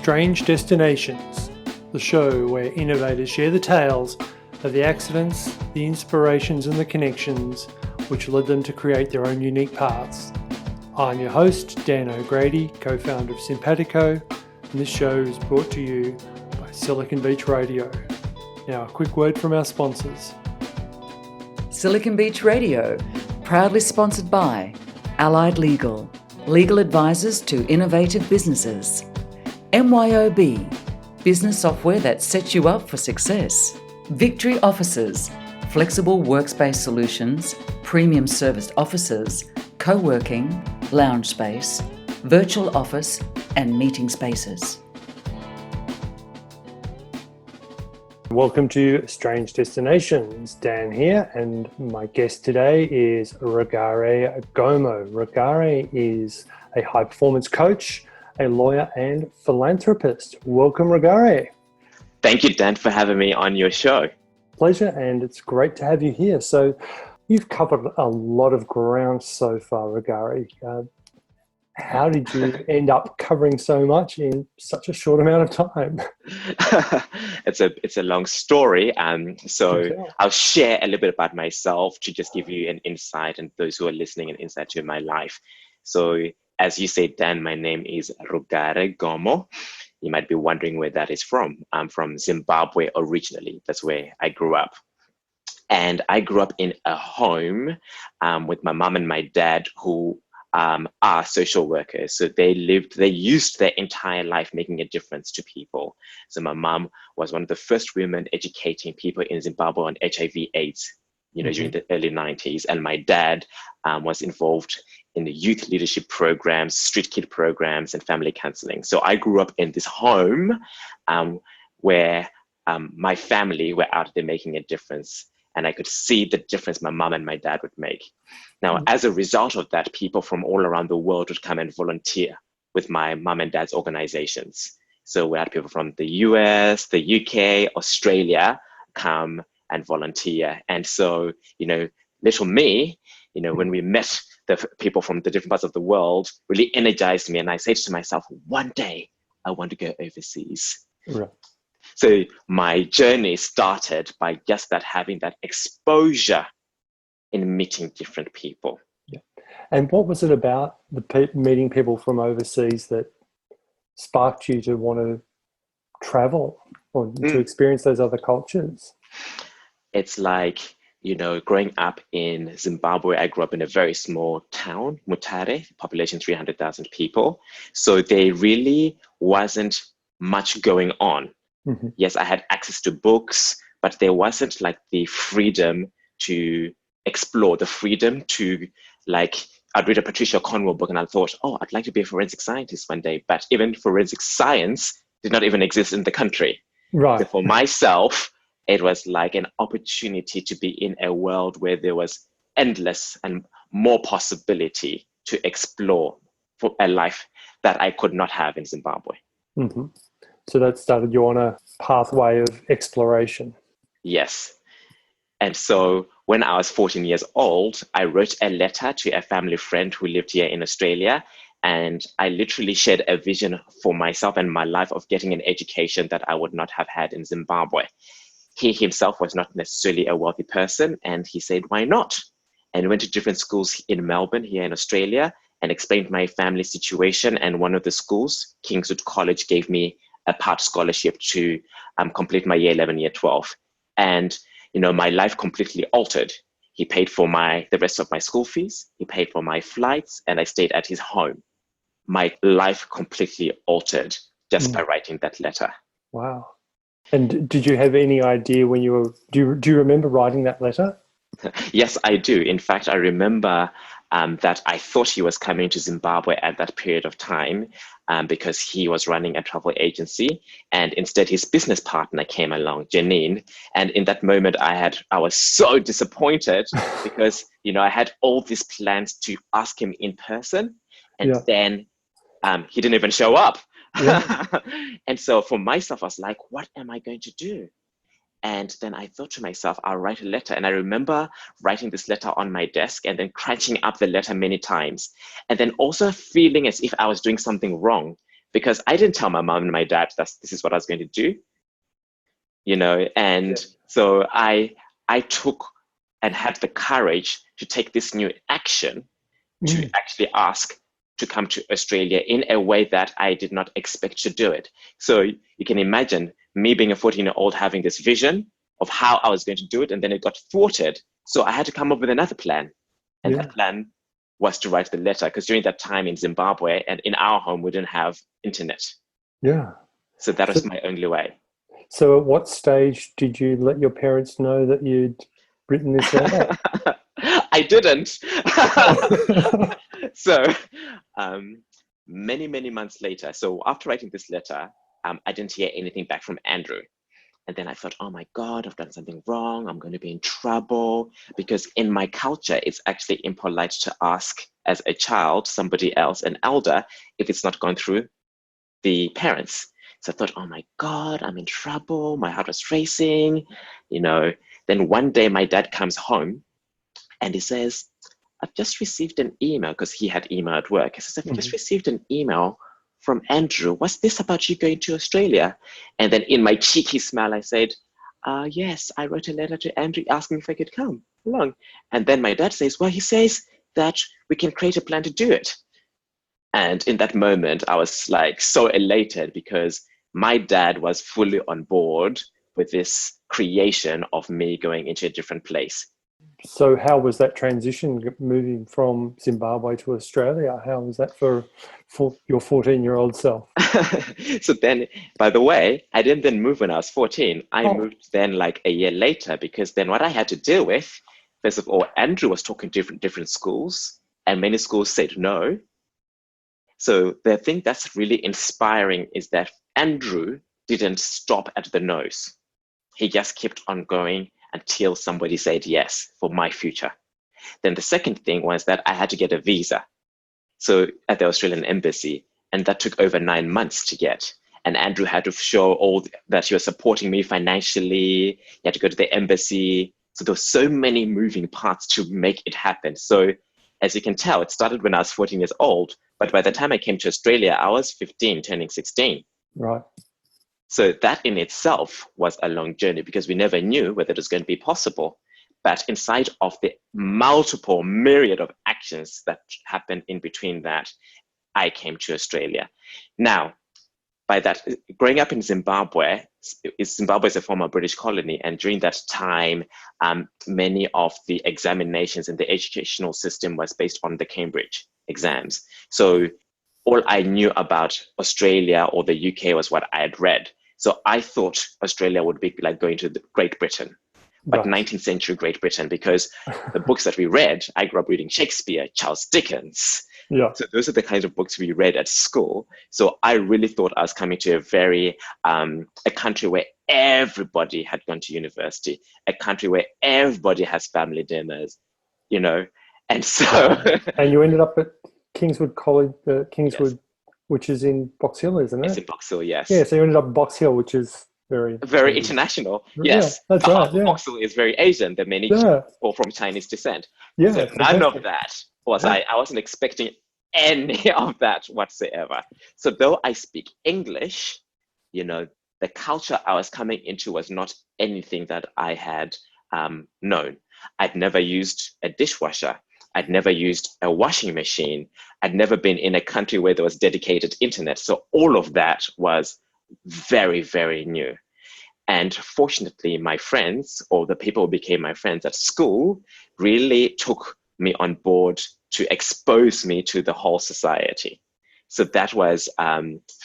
Strange Destinations, the show where innovators share the tales of the accidents, the inspirations and the connections which led them to create their own unique paths. I'm your host, Dan O'Grady, co-founder of Simpatico, and this show is brought to you by Silicon Beach Radio. Now a quick word from our sponsors. Silicon Beach Radio, proudly sponsored by Allied Legal, legal advisors to innovative businesses. MYOB, business software that sets you up for success. Victory Offices, flexible workspace solutions, premium serviced offices, co-working, lounge space, virtual office, and meeting spaces. Welcome to Strange Destinations. Dan here, and my guest today is Rugare Gomo. Rugare is a high-performance coach, a lawyer, and philanthropist. Welcome, Rugare. Thank you, Dan, for having me on your show. Pleasure, and it's great to have you here. So you've covered a lot of ground so far, Rugare. How did you end up covering so much in such a short amount of time? It's a long story. So I'll share a little bit about myself to just give you an insight, and those who are listening, an insight to my life. So as you said, Dan, my name is Rugare Gomo. You might be wondering where that is from. I'm from Zimbabwe originally. That's where I grew up. And I grew up in a home with my mom and my dad who are social workers. So they used their entire life making a difference to people. So my mom was one of the first women educating people in Zimbabwe on HIV/AIDS, during the early 90s. And my dad was involved in the youth leadership programs, street kid programs, and family counseling. So I grew up in this home where my family were out there making a difference. And I could see the difference my mom and my dad would make. Now, as a result of that, people from all around the world would come and volunteer with my mom and dad's organizations. So we had people from the US, the UK, Australia come and volunteer. And so, little me, when we met the people from the different parts of the world, really energized me. And I said to myself, one day I want to go overseas. Right. So my journey started by just having that exposure in meeting different people. Yeah. And what was it about meeting people from overseas that sparked you to want to travel or to experience those other cultures? It's like, growing up in Zimbabwe, I grew up in a very small town, Mutare, population 300,000 people. So there really wasn't much going on. Mm-hmm. Yes, I had access to books, but there wasn't the freedom to explore, the freedom to I'd read a Patricia Cornwell book and I thought, I'd like to be a forensic scientist one day. But even forensic science did not even exist in the country. Right. So for myself, it was like an opportunity to be in a world where there was endless and more possibility to explore for a life that I could not have in Zimbabwe. Mm-hmm. So that started you on a pathway of exploration. Yes. And so when I was 14 years old, I wrote a letter to a family friend who lived here in Australia. And I literally shared a vision for myself and my life of getting an education that I would not have had in Zimbabwe. He himself was not necessarily a wealthy person. And he said, why not? And went to different schools in Melbourne, here in Australia, and explained my family situation. And one of the schools, Kingswood College, gave me a part scholarship to complete my year 11, year 12. And, my life completely altered. He paid for the rest of my school fees. He paid for my flights, and I stayed at his home. My life completely altered just by writing that letter. Wow. And did you have any idea when do you remember writing that letter? Yes, I do. In fact, I remember that I thought he was coming to Zimbabwe at that period of time because he was running a travel agency, and instead his business partner came along, Janine. And in that moment, I was so disappointed because I had all these plans to ask him in person, and then he didn't even show up. Yeah. And so for myself, I was like, what am I going to do? And then I thought to myself, I'll write a letter. And I remember writing this letter on my desk and then crunching up the letter many times. And then also feeling as if I was doing something wrong because I didn't tell my mom and my dad that this is what I was going to do, and so I took and had the courage to take this new action to actually ask to come to Australia in a way that I did not expect to do it. So you can imagine me being a 14-year-old having this vision of how I was going to do it, and then it got thwarted. So I had to come up with another plan. And that plan was to write the letter, because during that time in Zimbabwe and in our home, we didn't have internet. Yeah. So that was my only way. So at what stage did you let your parents know that you'd written this letter? I didn't. So many months later, so after writing this letter, I didn't hear anything back from Andrew. And then I thought, oh my God, I've done something wrong. I'm going to be in trouble, because in my culture, it's actually impolite to ask as a child, somebody else, an elder, if it's not gone through the parents. So I thought, oh my God, I'm in trouble. My heart was racing, Then one day my dad comes home and he says, I've just received an email, because he had email at work. He says, I've just received an email from Andrew. What's this about you going to Australia? And then in my cheeky smile, I said, yes, I wrote a letter to Andrew asking if I could come along. And then my dad says, well, he says that we can create a plan to do it. And in that moment, I was like so elated, because my dad was fully on board with this creation of me going into a different place. So how was that transition moving from Zimbabwe to Australia? How was that for your 14-year-old self? So then, by the way, I didn't then move when I was 14. I moved then like a year later, because then what I had to deal with, first of all, Andrew was talking to different schools, and many schools said no. So the thing that's really inspiring is that Andrew didn't stop at the no's. He just kept on going until somebody said yes for my future. Then the second thing was that I had to get a visa. So at the Australian embassy, and that took over 9 months to get. And Andrew had to show that he was supporting me financially. He had to go to the embassy. So there were so many moving parts to make it happen. So as you can tell, it started when I was 14 years old, but by the time I came to Australia, I was 15, turning 16. Right. So that in itself was a long journey, because we never knew whether it was going to be possible. But inside of the multiple myriad of actions that happened in between that, I came to Australia. Now, by that, growing up in Zimbabwe is a former British colony. And during that time, many of the examinations in the educational system was based on the Cambridge exams. So all I knew about Australia or the UK was what I had read. So I thought Australia would be like going to Great Britain, but 19th century Great Britain, because the books that we read, I grew up reading Shakespeare, Charles Dickens. Yeah. So those are the kinds of books we read at school. So I really thought I was coming to a country where everybody had gone to university, a country where everybody has family dinners, and so. And you ended up at Kingswood College, Kingswood, yes. Which is in Box Hill, isn't it? It's in Box Hill, yes. Yeah, so you ended up at Box Hill, which is very international. Yes, yeah, that's right. Yeah. Box Hill is very Asian. There are many people from Chinese descent. Yeah, so none of that was I wasn't expecting any of that whatsoever. So though I speak English, the culture I was coming into was not anything that I had known. I'd never used a dishwasher. I'd never used a washing machine. I'd never been in a country where there was dedicated internet. So all of that was very, very new. And fortunately, my friends, or the people who became my friends at school, really took me on board to expose me to the whole society. So that was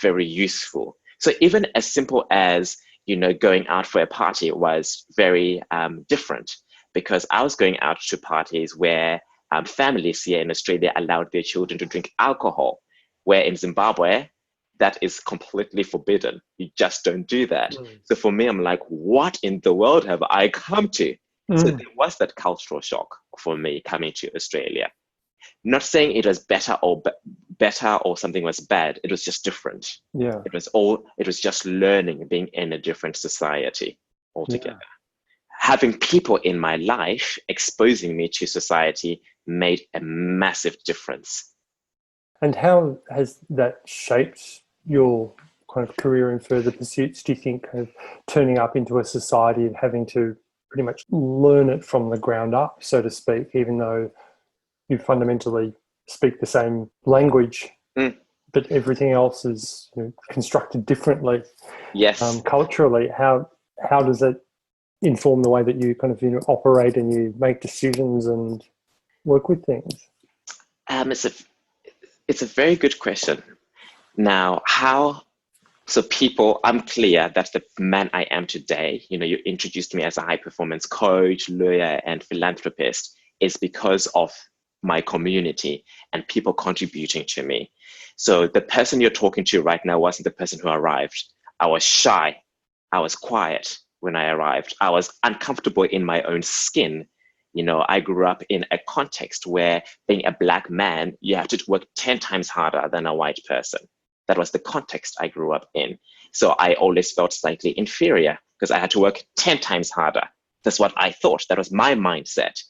very useful. So even as simple as, going out for a party was very different, because I was going out to parties where families here in Australia allowed their children to drink alcohol, where in Zimbabwe, that is completely forbidden. You just don't do that. So for me, I'm like, what in the world have I come to? So there was that cultural shock for me coming to Australia. Not saying it was better or something was bad. It was just different. Yeah. It was just learning, being in a different society altogether. Yeah. Having people in my life exposing me to society made a massive difference. And how has that shaped your kind of career and further pursuits, do you think kind of turning up into a society and having to pretty much learn it from the ground up, so to speak, even though you fundamentally speak the same language, but everything else is constructed differently? Yes. Culturally, how does it inform the way that you kind of operate and you make decisions and work with things? It's a very good question. Now, I'm clear that the man I am today, you introduced me as a high performance coach, lawyer, and philanthropist, is because of my community and people contributing to me. So the person you're talking to right now wasn't the person who arrived. I was shy. I was quiet when I arrived. I was uncomfortable in my own skin. I grew up in a context where being a Black man, you have to work 10 times harder than a white person. That was the context I grew up in. So I always felt slightly inferior because I had to work 10 times harder. That's what I thought. That was my mindset.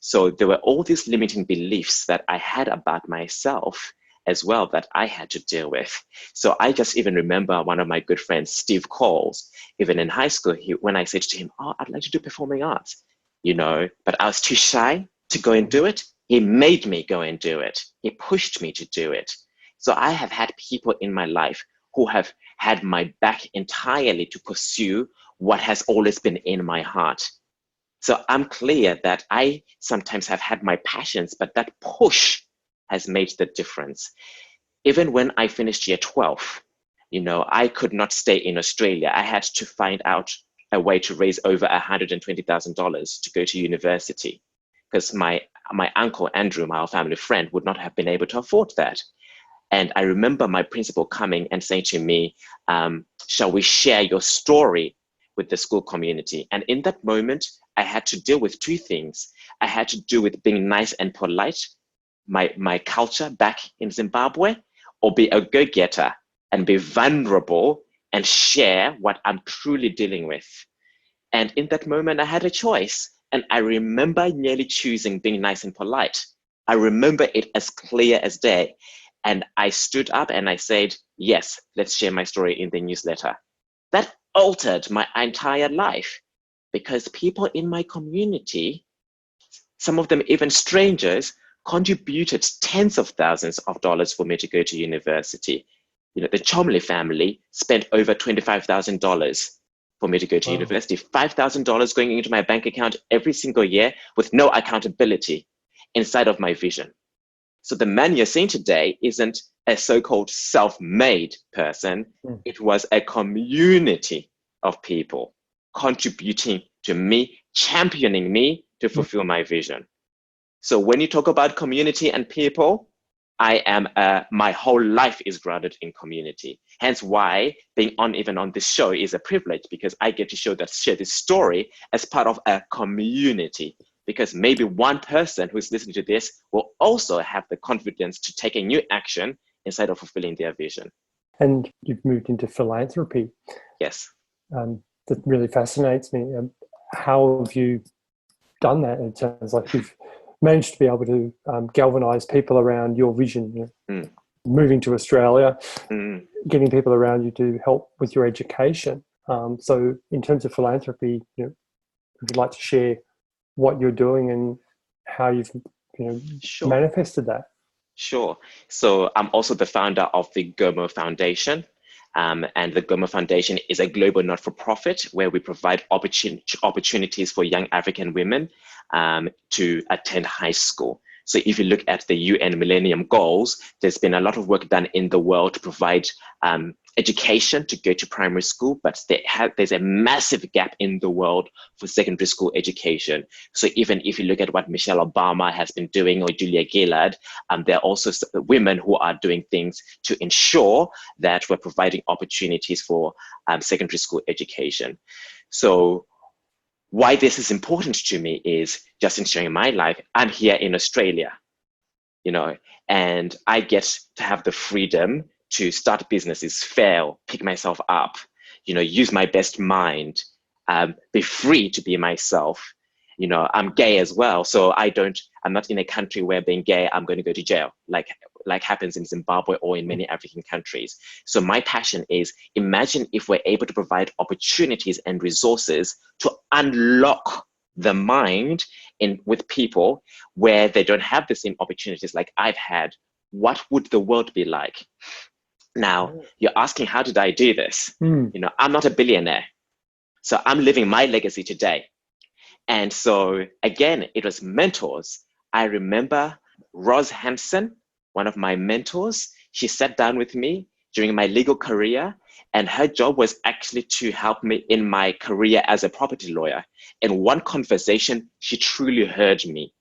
So there were all these limiting beliefs that I had about myself as well that I had to deal with. So I just even remember one of my good friends, Steve Coles, even in high school, when I said to him, I'd like to do performing arts, but I was too shy to go and do it. He made me go and do it. He pushed me to do it. So I have had people in my life who have had my back entirely to pursue what has always been in my heart. So I'm clear that I sometimes have had my passions, but that push has made the difference. Even when I finished year 12, I could not stay in Australia. I had to find out a way to raise over $120,000 to go to university because my uncle, Andrew, my family friend, would not have been able to afford that. And I remember my principal coming and saying to me, shall we share your story with the school community? And in that moment, I had to deal with two things. I had to deal with being nice and polite, my culture back in Zimbabwe, or be a go-getter and be vulnerable and share what I'm truly dealing with. And in that moment, I had a choice. And I remember nearly choosing being nice and polite. I remember it as clear as day. And I stood up and I said, yes, let's share my story in the newsletter. That altered my entire life because people in my community, some of them even strangers, contributed tens of thousands of dollars for me to go to university. The Chomley family spent over $25,000 for me to go to university, $5,000 going into my bank account every single year with no accountability inside of my vision. So the man you're seeing today isn't a so-called self-made person. It was a community of people contributing to me, championing me to fulfill my vision. So when you talk about community and people, my whole life is grounded in community. Hence why being even on this show is a privilege, because I get to share this story as part of a community. Because maybe one person who's listening to this will also have the confidence to take a new action inside of fulfilling their vision. And you've moved into philanthropy. Yes. That really fascinates me. How have you done that? It sounds like you've managed to be able to galvanize people around your vision. Moving to Australia, getting people around you to help with your education. So in terms of philanthropy, would you like to share what you're doing and how you've Sure. manifested that? Sure. So I'm also the founder of the Gomo Foundation. And the Gomo Foundation is a global not-for-profit where we provide opportunities for young African women to attend high school. So if you look at the UN Millennium Goals, there's been a lot of work done in the world to provide education to go to primary school, but there's a massive gap in the world for secondary school education. So even if you look at what Michelle Obama has been doing or Julia Gillard, there are also women who are doing things to ensure that we're providing opportunities for secondary school education. So why this is important to me is just in sharing my life. I'm here in Australia, and I get to have the freedom to start businesses, fail, pick myself up, use my best mind, be free to be myself. I'm gay as well. So I'm not in a country where being gay, I'm going to go to jail. Like like happens in Zimbabwe or in many African countries. So my passion is, imagine if we're able to provide opportunities and resources to unlock the mind with people where they don't have the same opportunities like I've had. What would the world be like? Now, you're asking, how did I do this? I'm not a billionaire. So I'm living my legacy today. And so again, it was mentors. I remember Ros Hansen, one of my mentors. She sat down with me during my legal career, and her job was actually to help me in my career as a property lawyer. In one conversation, she truly heard me.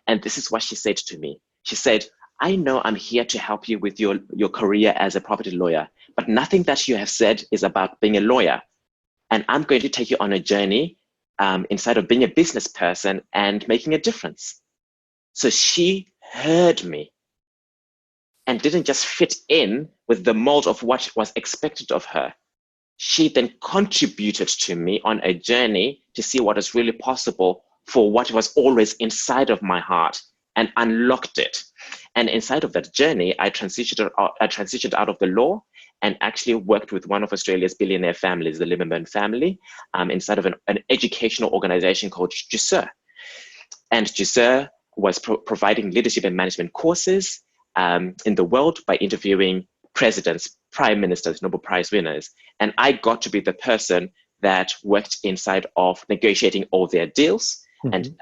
And this is what she said to me. She said, I know I'm here to help you with your career as a property lawyer, but nothing that you have said is about being a lawyer. And I'm going to take you on a journey inside of being a business person and making a difference. So she heard me and didn't just fit in with the mold of what was expected of her. She then contributed to me on a journey to see what is really possible for what was always inside of my heart, and unlocked it. And inside of that journey, I transitioned out of the law and actually worked with one of Australia's billionaire families, the Lieberman family, inside of an educational organization called GISER. And GISER was providing leadership and management courses in the world by interviewing presidents, prime ministers, Nobel Prize winners. And I got to be the person that worked inside of negotiating all their deals and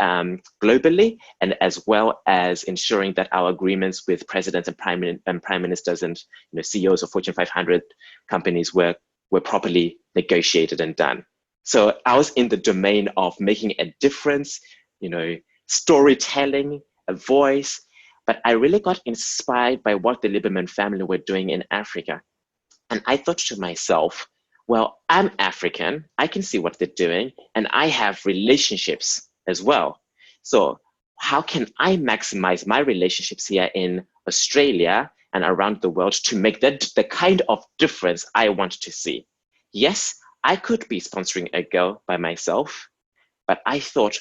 globally, and as well as ensuring that our agreements with presidents and prime ministers and CEOs of Fortune 500 companies were properly negotiated and done. So I was in the domain of making a difference, storytelling, a voice, but I really got inspired by what the Lieberman family were doing in Africa. And I thought to myself, well, I'm African, I can see what they're doing, and I have relationships as well. So how can I maximize my relationships here in Australia and around the world to make the kind of difference I want to see? Yes, I could be sponsoring a girl by myself, but I thought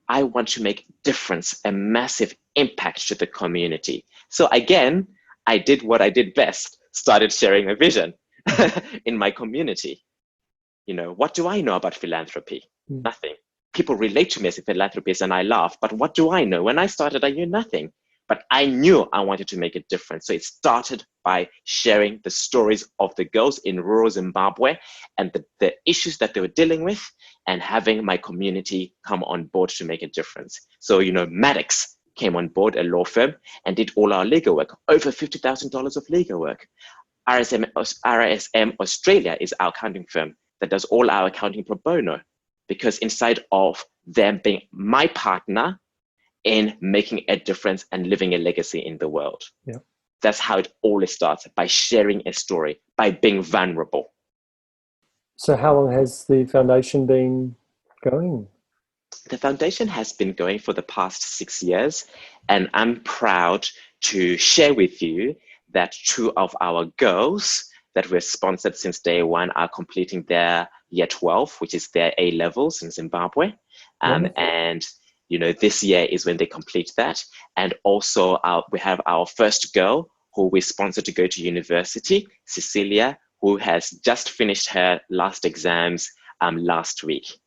I want to make difference, a massive impact to the community. So again, I did what I did best, started sharing a vision in my community. What do I know about philanthropy? Nothing. People relate to me as a philanthropist and I laugh, but what do I know? When I started, I knew nothing, but I knew I wanted to make a difference. So it started by sharing the stories of the girls in rural Zimbabwe and the issues that they were dealing with, and having my community come on board to make a difference. So, Maddox came on board, a law firm, and did all our legal work, over $50,000 of legal work. RSM Australia is our accounting firm that does all our accounting pro bono, because inside of them being my partner in making a difference and living a legacy in the world. Yeah. That's how it always starts, by sharing a story, by being vulnerable. So how long has the foundation been going? The foundation has been going for the past 6 years, and I'm proud to share with you that 2 of our girls that were sponsored since day one are completing their year 12, which is their A levels in Zimbabwe. And this year is when they complete that. And also we have our first girl who we sponsored to go to university, Cecilia, who has just finished her last exams last week.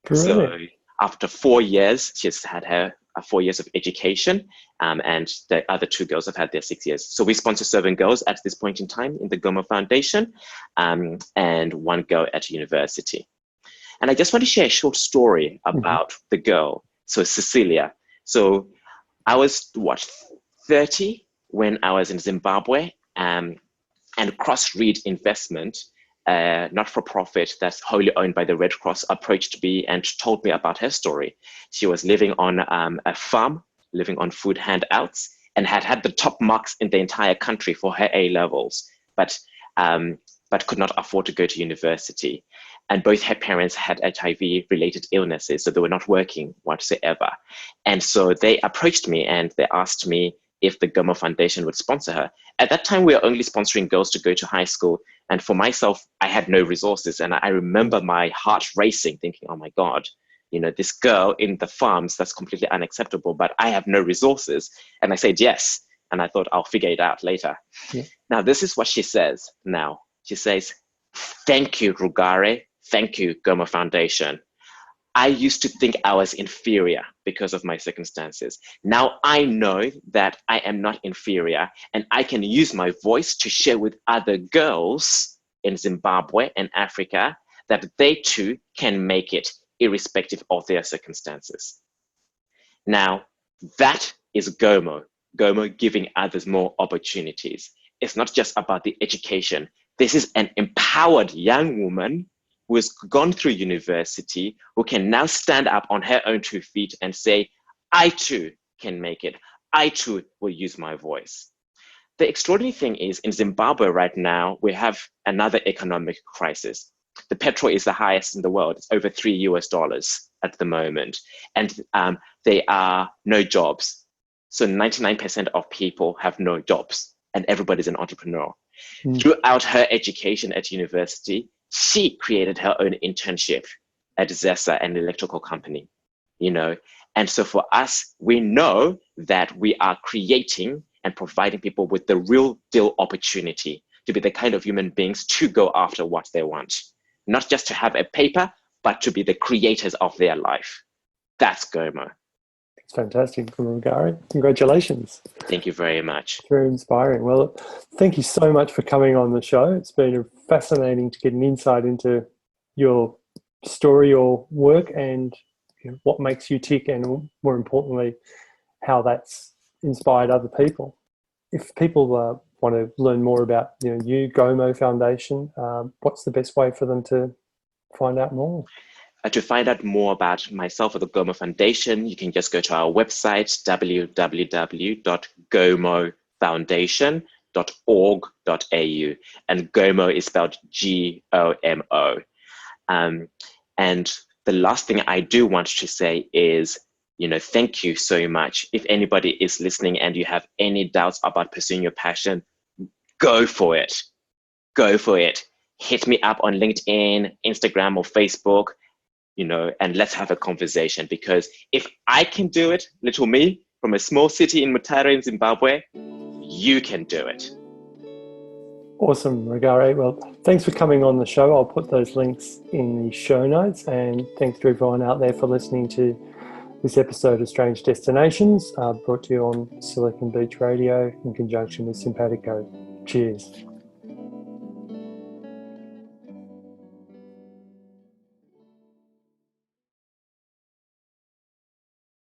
Brilliant. So after 4 years, she's had her 4 years of education, and the other 2 girls have had their 6 years. So we sponsor 7 girls at this point in time in the Gomo Foundation, and 1 girl at university. And I just want to share a short story about the girl. So Cecilia. So I was 30 when I was in Zimbabwe, and Crossread Investment, not-for-profit that's wholly owned by the Red Cross, approached me and told me about her story. She was living on a farm, living on food handouts, and had the top marks in the entire country for her A levels, but could not afford to go to university. And both her parents had HIV-related illnesses, so they were not working whatsoever. And so they approached me and they asked me if the Gomo Foundation would sponsor her. At that time, we were only sponsoring girls to go to high school. And for myself, I had no resources. And I remember my heart racing, thinking, oh my God, this girl in the farms, that's completely unacceptable, but I have no resources. And I said yes. And I thought I'll figure it out later. Yeah. Now, this is what she says now. She says, "Thank you, Rugare. Thank you, Gomo Foundation. I used to think I was inferior because of my circumstances. Now I know that I am not inferior, and I can use my voice to share with other girls in Zimbabwe and Africa that they too can make it irrespective of their circumstances." Now, that is Gomo. Gomo giving others more opportunities. It's not just about the education. This is an empowered young woman who has gone through university, who can now stand up on her own 2 feet and say, I too can make it. I too will use my voice. The extraordinary thing is, in Zimbabwe right now, we have another economic crisis. The petrol is the highest in the world. It's over $3 at the moment. And there are no jobs. So 99% of people have no jobs, and everybody's an entrepreneur. Throughout her education at university, she created her own internship at ZESA, an electrical company, you know. And so for us, we know that we are creating and providing people with the real deal opportunity to be the kind of human beings to go after what they want. Not just to have a paper, but to be the creators of their life. That's Gomo. It's fantastic, Rugare. Congratulations. Thank you very much. Very inspiring. Well, thank you so much for coming on the show. It's been fascinating to get an insight into your story, your work, and what makes you tick, and more importantly, how that's inspired other people. If people want to learn more about you, Gomo Foundation, what's the best way for them to find out more? To find out more about myself or the Gomo Foundation, you can just go to our website, www.gomofoundation.org.au. And Gomo is spelled Gomo. And the last thing I do want to say is, thank you so much. If anybody is listening and you have any doubts about pursuing your passion, go for it. Go for it. Hit me up on LinkedIn, Instagram, or Facebook. And let's have a conversation, because if I can do it, little me from a small city in Mutare in Zimbabwe, you can do it. Awesome, Rugare. Well, thanks for coming on the show. I'll put those links in the show notes, and thanks to everyone out there for listening to this episode of Strange Destinations, brought to you on Silicon Beach Radio in conjunction with Simpatico. Cheers.